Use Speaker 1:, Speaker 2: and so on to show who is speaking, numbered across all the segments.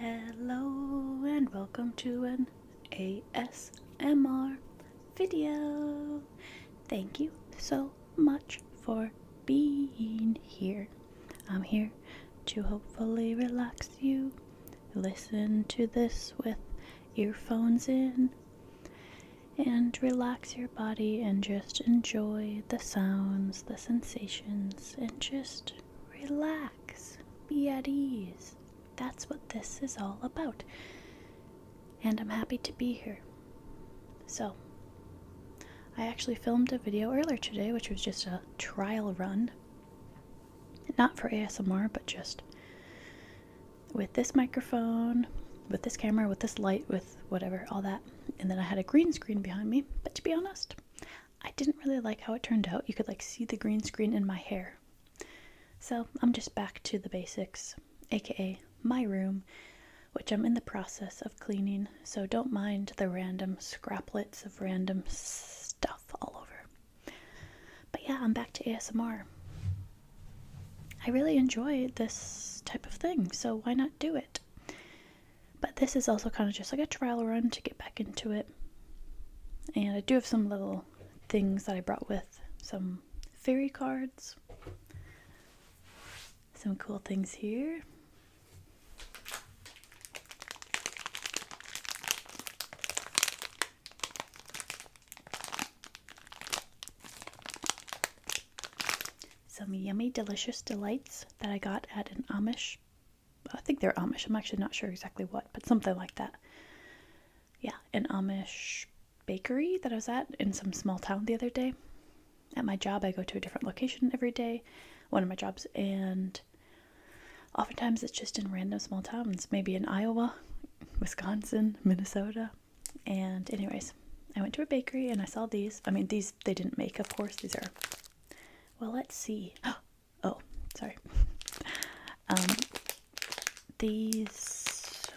Speaker 1: Hello and welcome to an ASMR video. Thank you so much for being here. I'm here to hopefully relax you. Listen to this with earphones in and relax your body and just enjoy the sounds, the sensations, and just relax. Be at ease. That's what this is all about. And I'm happy to be here. So, I actually filmed a video earlier today, which was just a trial run. Not for ASMR, but just with this microphone, with this camera, with this light, with whatever, all that. And then I had a green screen behind me. But to be honest, I didn't really like how it turned out. You could see the green screen in my hair. So, I'm just back to the basics, aka my room, which I'm in the process of cleaning, so don't mind the random scraplets of random stuff all over. But yeah, I'm back to ASMR. I really enjoy this type of thing, so why not do it? But this is also kind of just like a trial run to get back into it. And I do have some little things that I brought with, some fairy cards, some cool things here. Some yummy, delicious delights that I got at an Amish. I think they're Amish. I'm actually not sure exactly what, but something like that. Yeah, an Amish bakery that I was at in some small town the other day. At my job, I go to a different location every day, one of my jobs, and oftentimes it's just in random small towns, maybe in Iowa, Wisconsin, Minnesota. And anyways, I went to a bakery and I saw these. I mean, these they didn't make, of course. These are, well, let's see. Oh, sorry. These,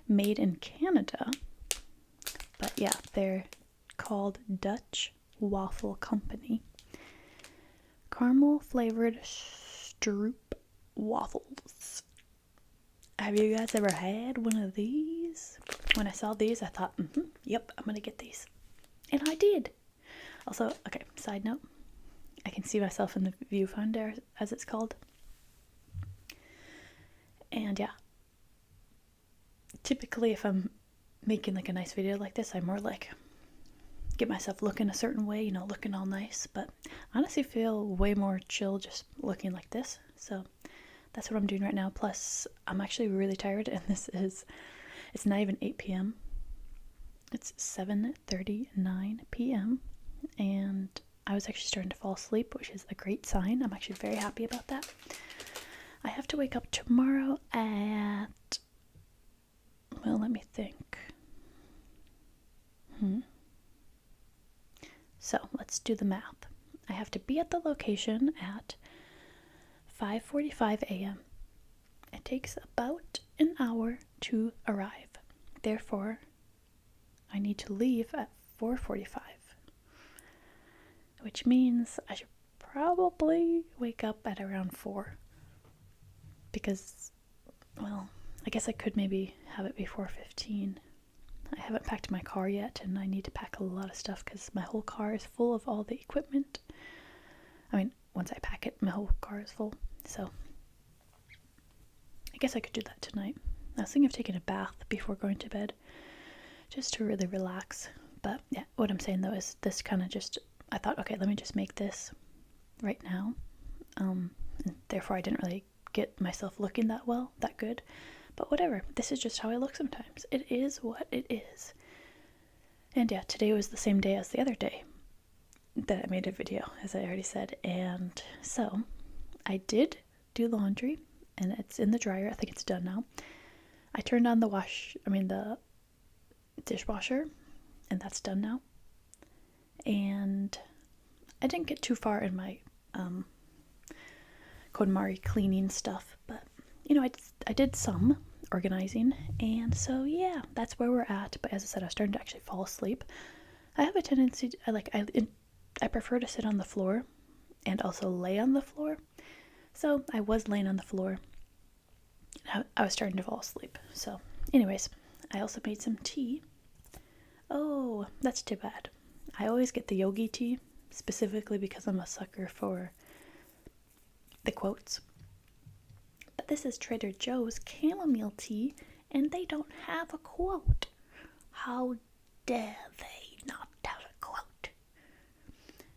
Speaker 1: made in Canada, but yeah, they're called Dutch Waffle Company. Caramel flavored stroop waffles. Have you guys ever had one of these? When I saw these, I thought, yep, I'm gonna get these. And I did. Also, okay, side note, I can see myself in the viewfinder, as it's called. And yeah, typically if I'm making like a nice video like this, I more like get myself looking a certain way, looking all nice. But I honestly feel way more chill just looking like this. So that's what I'm doing right now. Plus, I'm actually really tired, and it's not even 8 p.m. It's 7:39 p.m. and I was actually starting to fall asleep, which is a great sign. I'm actually very happy about that. I have to wake up tomorrow at, well, let me think. So let's do the math. I have to be at the location at 5:45 a.m. It takes about an hour to arrive. Therefore, I need to leave at 4:45, which means I should probably wake up at around 4, because, well, I guess I could maybe have it before 15. I haven't packed my car yet, and I need to pack a lot of stuff because my whole car is full of all the equipment. I mean, once I pack it, my whole car is full, so I guess I could do that tonight. I was thinking of taking a bath before going to bed, just to really relax. But yeah, what I'm saying though is this kind of just, I thought, okay, let me just make this right now. And therefore I didn't really get myself looking that good. But whatever, this is just how I look sometimes. It is what it is. And yeah, today was the same day as the other day that I made a video, as I already said. And so I did do laundry, and it's in the dryer. I think it's done now. I turned on the dishwasher, and that's done now. And I didn't get too far in my KonMari cleaning stuff, but I did some organizing, and so yeah, that's where we're at. But as I said, I was starting to actually fall asleep. I have a tendency I prefer to sit on the floor and also lay on the floor. So I was laying on the floor, I was starting to fall asleep. So, anyways, I also made some tea. Oh, that's too bad. I always get the yogi tea, specifically because I'm a sucker for the quotes. But this is Trader Joe's chamomile tea, and they don't have a quote. How dare they not have a quote?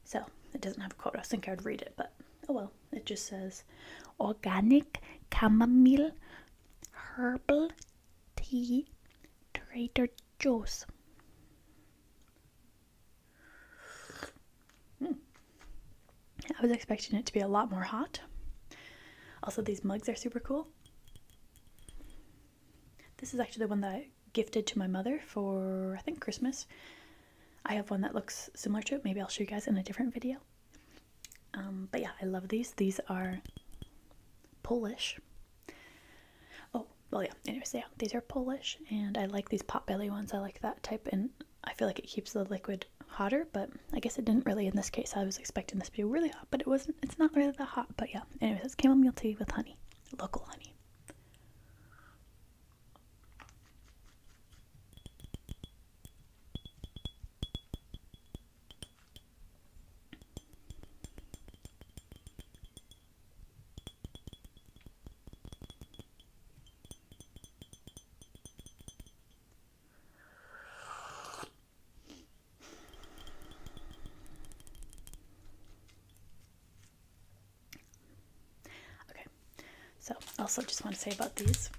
Speaker 1: So, it doesn't have a quote. I was thinking I'd read it, but oh well. It just says, organic chamomile herbal tea, Trader Joe's. I was expecting it to be a lot more hot. Also, these mugs are super cool. This is actually the one that I gifted to my mother for, I think, Christmas. I have one that looks similar to it. Maybe I'll show you guys in a different video. But yeah, I love these. These are Polish. Oh, well, yeah. Anyways, yeah, these are Polish, and I like these potbelly ones. I like that type, and I feel like it keeps the liquid hotter, but I guess it didn't really in this case. I was expecting this to be really hot, but it wasn't. It's not really that hot, but yeah. Anyways, it's chamomile tea with honey, local honey. Okay, so also just want to say about these.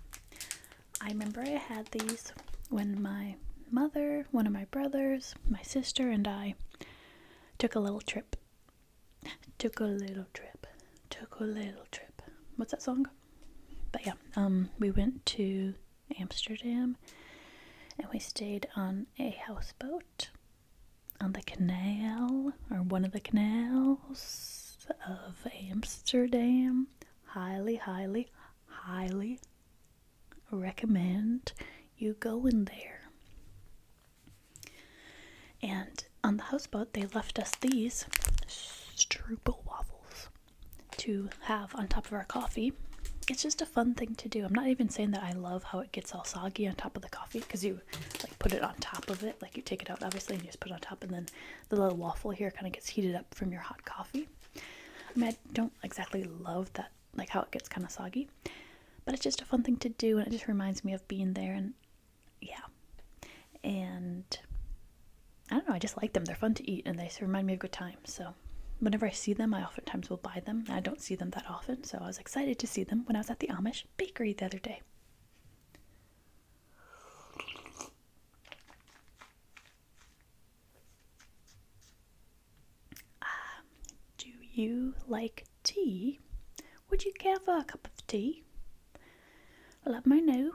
Speaker 1: I remember I had these when my mother, one of my brothers, my sister, and I took a little trip. Took a little trip. Took a little trip. What's that song? But yeah, we went to Amsterdam and we stayed on a houseboat on the canal, or one of the canals of Amsterdam. Highly, highly, highly recommend you go in there. And on the houseboat, they left us these strudel waffles to have on top of our coffee. It's just a fun thing to do. I'm not even saying that I love how it gets all soggy on top of the coffee, because you like put it on top of it, like you take it out obviously and you just put it on top, and then the little waffle here kind of gets heated up from your hot coffee. I mean, I don't exactly love that, like how it gets kind of soggy, but it's just a fun thing to do, and it just reminds me of being there. And yeah, and I don't know, I just like them. They're fun to eat, and they remind me of good times. So whenever I see them, I oftentimes will buy them. I don't see them that often, so I was excited to see them when I was at the Amish bakery the other day. Do you like tea? Would you care for a cup of tea? Let me know.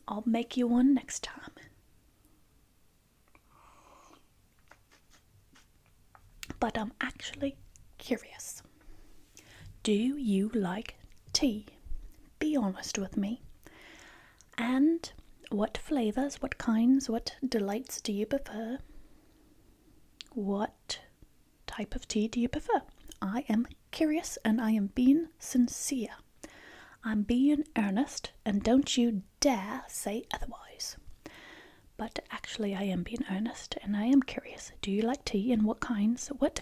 Speaker 1: I'll make you one next time. But I'm actually curious. Do you like tea? Be honest with me. And what flavors, what kinds, what delights do you prefer? What type of tea do you prefer? I am curious, and I am being sincere. I'm being earnest, and don't you dare say otherwise. But actually, I am being earnest, and I am curious. Do you like tea, and what kinds? What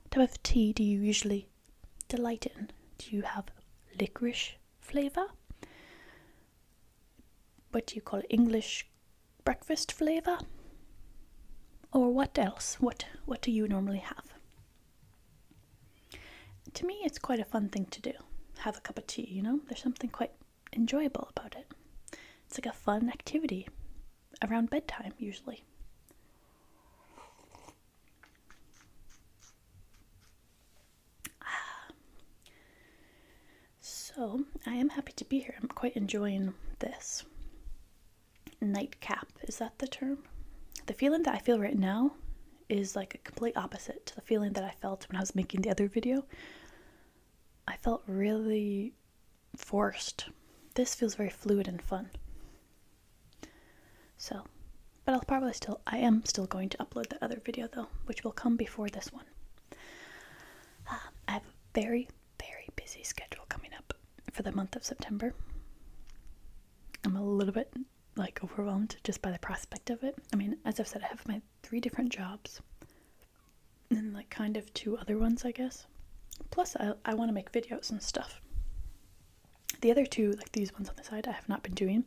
Speaker 1: type of tea do you usually delight in? Do you have licorice flavour? What do you call it? English breakfast flavour? Or what else? What do you normally have? To me, it's quite a fun thing to do. Have a cup of tea, you know? There's something quite enjoyable about it. It's like a fun activity around bedtime, usually. So, I am happy to be here. I'm quite enjoying this nightcap. Is that the term? The feeling that I feel right now is like a complete opposite to the feeling that I felt when I was making the other video. I felt really forced. This feels very fluid and fun. So, but I am still going to upload the other video though, which will come before this one. I have a very, very busy schedule coming up for the month of September. little bit like overwhelmed just by the prospect of it. I mean, as I've said, I have my 3 different jobs and like kind of 2 other ones, I guess. Plus, I want to make videos and stuff. The other 2, like these ones on the side, I have not been doing.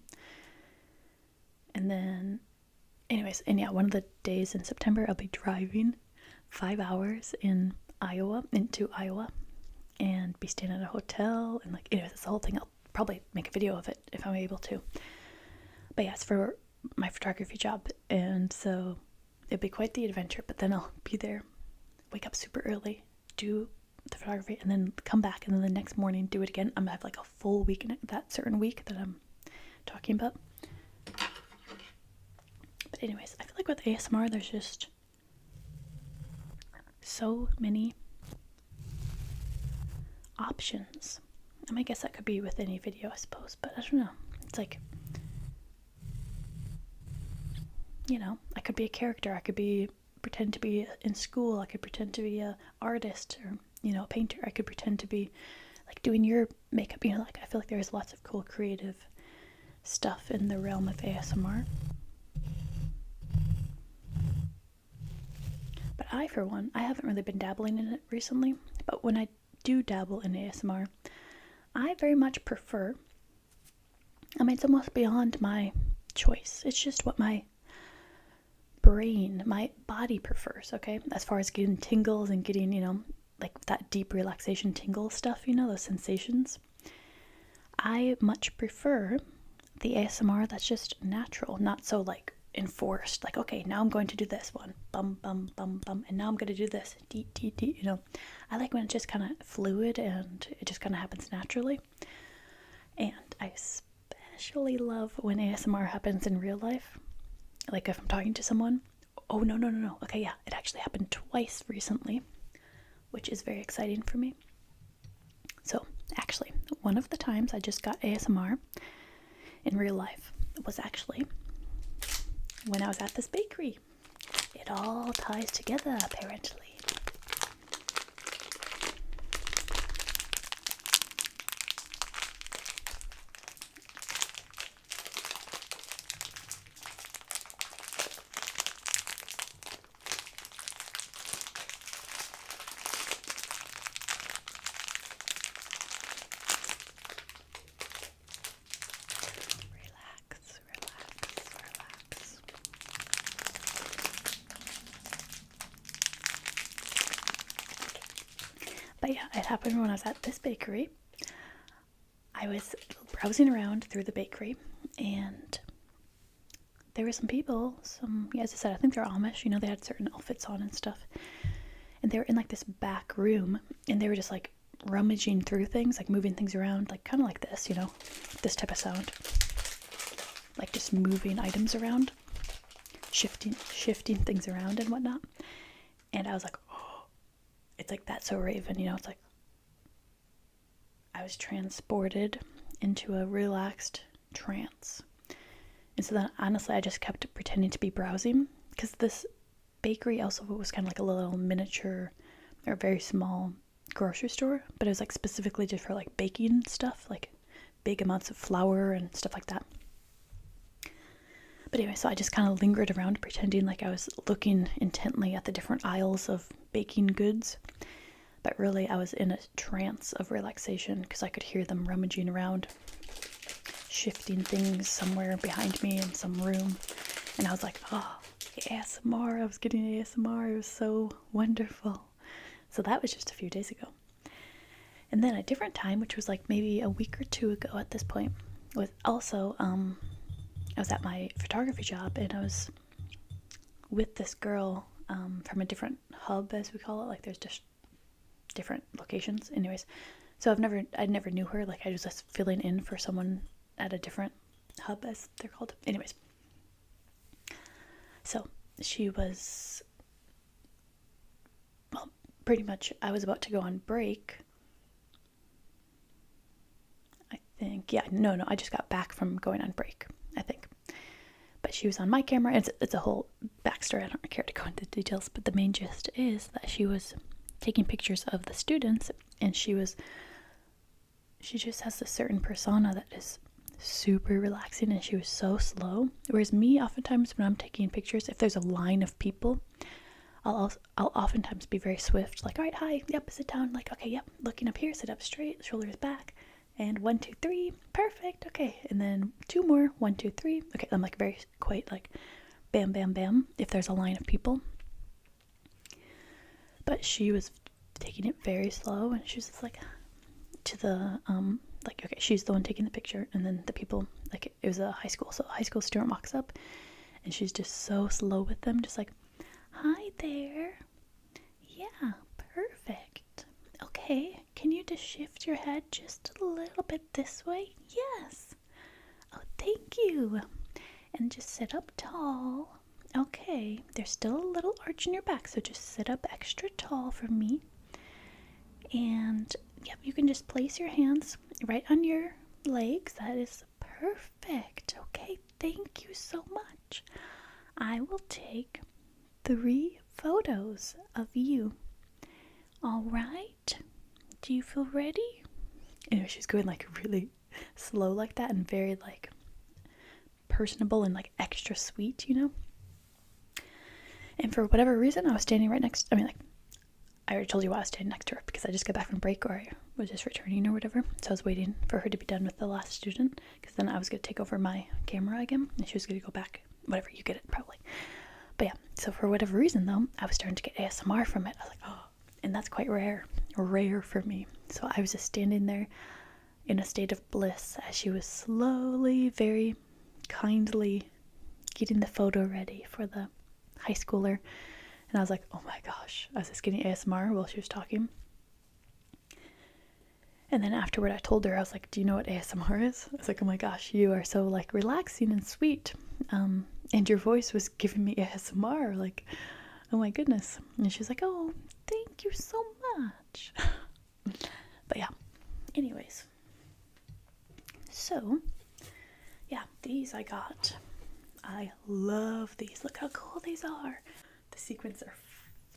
Speaker 1: And then, anyways, and yeah, one of the days in September, I'll be driving 5 hours into Iowa, and be staying at a hotel, and like, anyways, it's the whole thing. I'll probably make a video of it if I'm able to. But yeah, it's for my photography job, and so it'll be quite the adventure. But then I'll be there, wake up super early, do the photography, and then come back, and then the next morning do it again. I'm gonna have like a full week in that certain week that I'm talking about. But anyways, I feel like with ASMR, there's just so many options. I guess that could be with any video, I suppose, but I don't know. It's like, you know, I could be a character. I could pretend to be in school. I could pretend to be a artist, or, you know, a painter. I could pretend to be like doing your makeup. You know, like I feel like there's lots of cool creative stuff in the realm of ASMR. But I, for one, I haven't really been dabbling in it recently, but when I do dabble in ASMR, I very much prefer, I mean, it's almost beyond my choice. It's just what my brain, my body prefers, okay? As far as getting tingles and getting, you know, like that deep relaxation tingle stuff, you know, those sensations. I much prefer the ASMR that's just natural, not so like enforced, like, okay, now I'm going to do this one, bum bum bum bum, and now I'm going to do this, dee dee dee, you know. I like when it's just kind of fluid and it just kind of happens naturally. And I especially love when ASMR happens in real life, like if I'm talking to someone. Oh, no, okay, yeah, it actually happened twice recently, which is very exciting for me. So actually, one of the times I just got ASMR in real life was actually when I was at this bakery. It all ties together, apparently. Relax, relax, relax. But yeah, it happened when I was at this bakery. I was browsing around through the bakery, and there were some people, yeah, as I said, I think they're Amish, you know, they had certain outfits on and stuff. And they were in like this back room, and they were just like rummaging through things, like moving things around, like kind of like this, you know, this type of sound. Like just moving items around, shifting things around and whatnot. And I was like, oh, it's like That's So Raven, you know, it's like I was transported into a relaxed trance. And so then, honestly, I just kept pretending to be browsing, because this bakery also was kind of like a little miniature or very small grocery store, but it was like specifically just for like baking stuff, like big amounts of flour and stuff like that. But anyway, so I just kind of lingered around pretending like I was looking intently at the different aisles of baking goods. But really, I was in a trance of relaxation because I could hear them rummaging around, shifting things somewhere behind me in some room. And I was like, oh, ASMR. I was getting ASMR. It was so wonderful. So that was just a few days ago. And then a different time, which was like maybe a week or 2 ago at this point, was also, I was at my photography job, and I was with this girl from a different hub, as we call it. Like there's just different locations. Anyways, so I never knew her. Like I was just filling in for someone at a different hub, as they're called. Anyways, so she was, well, pretty much I was about to go on break. I think, yeah, no, I just got back from going on break, I think. But she was on my camera. It's a whole backstory. I don't care to go into details, but the main gist is that she was taking pictures of the students, and she just has this certain persona that is super relaxing, and she was so slow. Whereas me, oftentimes when I'm taking pictures, if there's a line of people, I'll oftentimes be very swift, like, all right, hi, yep, sit down, like, okay, yep, looking up here, sit up straight, shoulders back, and 1, 2, 3, perfect, okay, and then 2 more, 1, 2, 3, okay. I'm like very quite like bam, bam, bam if there's a line of people. But she was taking it very slow, and she was just like to the like, okay, she's the one taking the picture, and then the people, like, it was a high school, so a high school student walks up, and she's just so slow with them, just like, hi there, yeah, perfect, okay, can you just shift your head just a little bit this way? Yes, oh, thank you, and just sit up tall. Okay, there's still a little arch in your back, so just sit up extra tall for me. And yep, you can just place your hands right on your legs. That is perfect. Okay, thank you so much. I will take 3 photos of you. All right, do you feel ready? Anyway, she's going like really slow like that, and very like personable and like extra sweet, you know? And for whatever reason, I was standing right next, I mean, like, I already told you why I was standing next to her, because I just got back from break, or I was just returning or whatever. So I was waiting for her to be done with the last student, because then I was going to take over my camera again, and she was going to go back. Whatever, you get it, probably. But yeah, so for whatever reason, though, I was starting to get ASMR from it. I was like, oh, and that's quite rare for me. So I was just standing there in a state of bliss as she was slowly, very kindly getting the photo ready for the high schooler. And I was like, oh my gosh, I was just getting ASMR while she was talking. And then afterward, I told her, I was like, do you know what ASMR is? I was like, oh my gosh, you are so like relaxing and sweet. And your voice was giving me ASMR. Like, oh my goodness. And she's like, oh, thank you so much. But yeah, anyways. So, yeah, these I got. I love these. Look how cool these are. The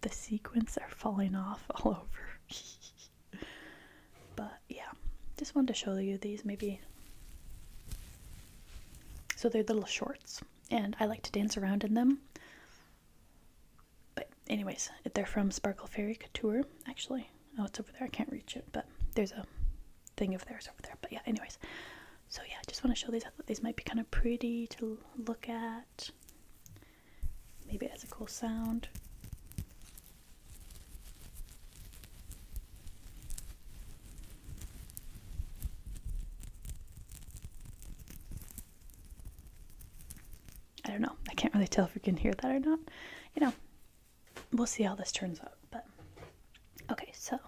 Speaker 1: sequins are falling off all over. But yeah, just wanted to show you these maybe. So they're little shorts, and I like to dance around in them. But anyways, they're from Sparkle Fairy Couture. Actually, oh, it's over there. I can't reach it, but there's a thing of theirs over there. But yeah, anyways. So yeah, I just want to show these. I thought these might be kind of pretty to look at. Maybe it has a cool sound. I don't know. I can't really tell if you can hear that or not. You know, we'll see how this turns out. But okay, so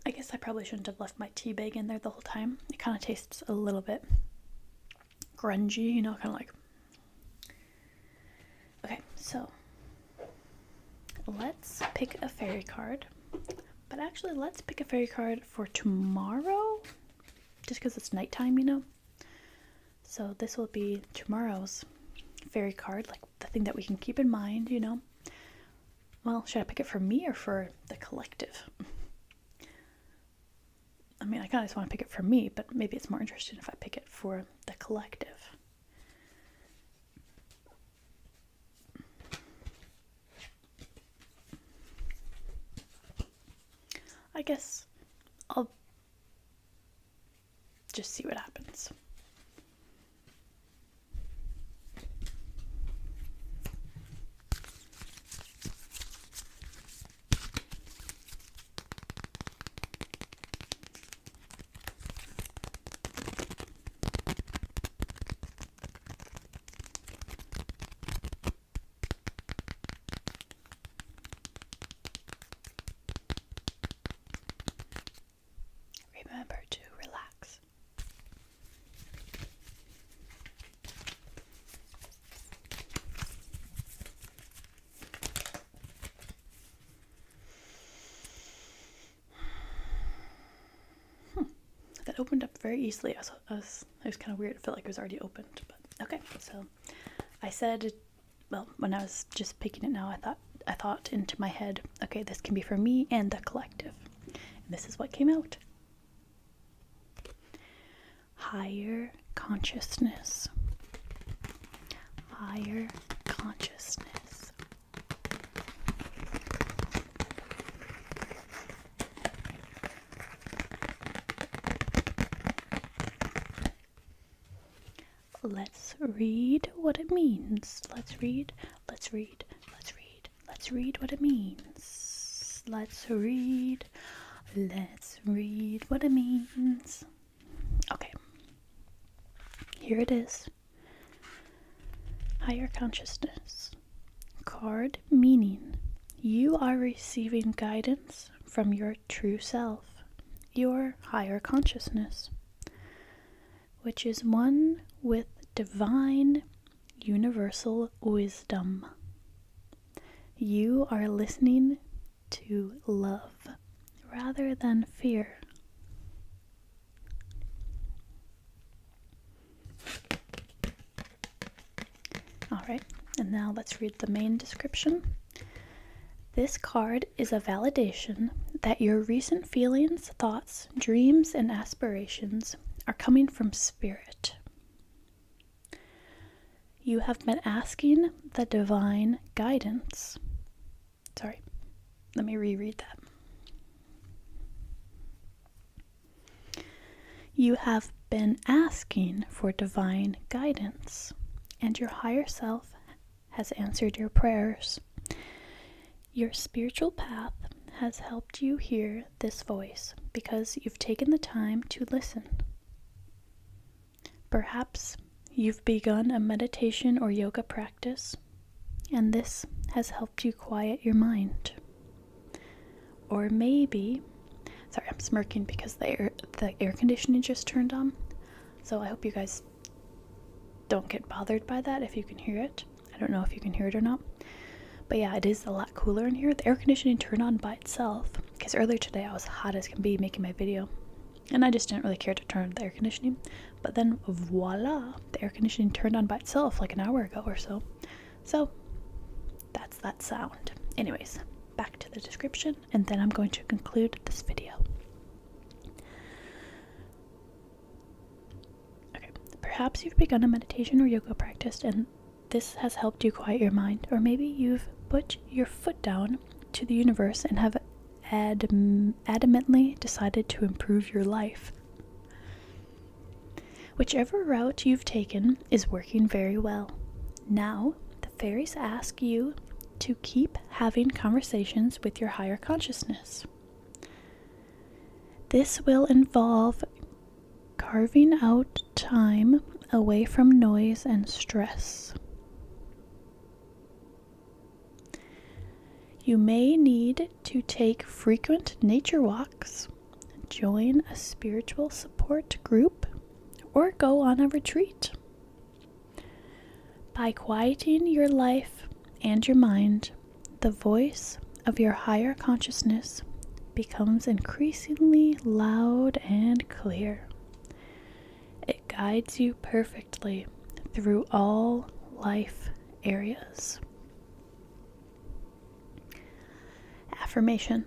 Speaker 1: I guess I probably shouldn't have left my tea bag in there the whole time. It kind of tastes a little bit grungy, you know, kind of like. Okay, so let's pick a fairy card. But actually, let's pick a fairy card for tomorrow, just because it's nighttime, you know. So this will be tomorrow's fairy card, like the thing that we can keep in mind, you know. Well, should I pick it for me or for the collective? I mean, I kind of just want to pick it for me, but maybe it's more interesting if I pick it for the collective. I guess I'll just see what happens. Remember to relax. That opened up very easily. It was kind of weird. It felt like it was already opened, but okay. So I said well, when I was just picking it now, I thought into my head, okay, this can be for me and the collective. And this is what came out. Higher consciousness. Higher consciousness. Let's read what it means. Let's read what it means. Let's read what it means. Okay. Here it is. Higher consciousness. Card meaning. You are receiving guidance from your true self, your higher consciousness, which is one with divine universal wisdom. You are listening to love rather than fear. Alright, and now let's read the main description. This card is a validation that your recent feelings, thoughts, dreams, and aspirations are coming from spirit. You have been asking the divine guidance. Sorry, let me reread that. You have been asking for divine guidance, and your higher self has answered your prayers. Your spiritual path has helped you hear this voice because you've taken the time to listen. Perhaps you've begun a meditation or yoga practice, and this has helped you quiet your mind. Or maybe, sorry, I'm smirking because the air conditioning just turned on, so I hope you guys don't get bothered by that if you can hear it. I don't know if you can hear it or not. But yeah, it is a lot cooler in here. The air conditioning turned on by itself because earlier today I was hot as can be making my video. And I just didn't really care to turn on the air conditioning. But then voila, the air conditioning turned on by itself like an hour ago or so. So that's that sound. Anyways, back to the description, and then I'm going to conclude this video. Okay, perhaps you've begun a meditation or yoga practice and this has helped you quiet your mind, or maybe you've put your foot down to the universe and have adamantly decided to improve your life. Whichever route you've taken is working very well. Now, the fairies ask you to keep having conversations with your higher consciousness. This will involve carving out time away from noise and stress. You may need to take frequent nature walks, join a spiritual support group, or go on a retreat. By quieting your life and your mind, the voice of your higher consciousness becomes increasingly loud and clear. It guides you perfectly through all life areas. Affirmation.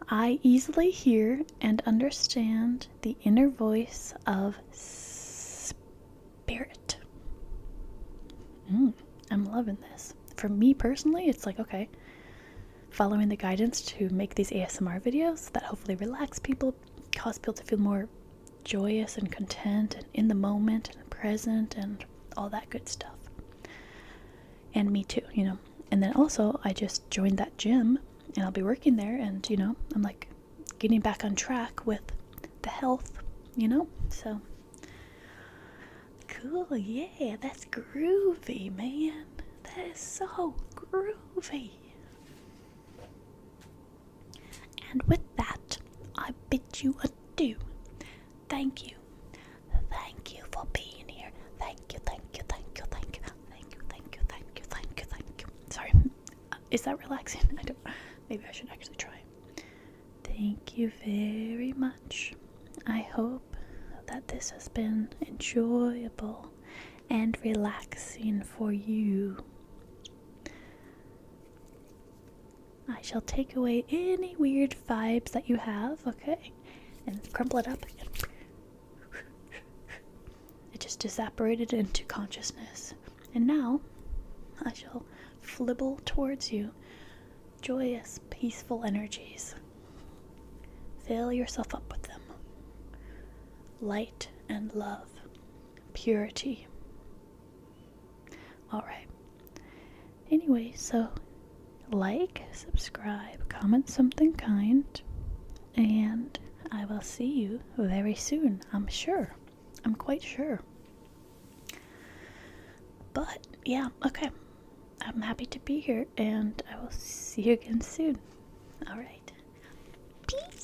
Speaker 1: I easily hear and understand the inner voice of spirit. I'm loving this. For me personally, it's like, okay, following the guidance to make these ASMR videos that hopefully relax people, cause people to feel more joyous and content and in the moment and present and all that good stuff. And me too, you know. And then also, I just joined that gym and I'll be working there, and you know, I'm like getting back on track with the health, you know. So cool. Yeah, that's groovy, man. That is so groovy. And with that, I bid you adieu. Thank you for being here. Thank you. Sorry, is that relaxing? I don't. Maybe I should actually try. Thank you very much. I hope that this has been enjoyable and relaxing for you. I shall take away any weird vibes that you have, okay? And crumple it up. It just evaporated into consciousness. And now, I shall flibble towards you. Joyous, peaceful energies. Fill yourself up with them. Light and love. Purity. Alright. Anyway, so like, subscribe, comment something kind, and I will see you very soon, I'm sure. I'm quite sure. But, yeah, okay. I'm happy to be here, and I will see you again soon. Alright. Peace!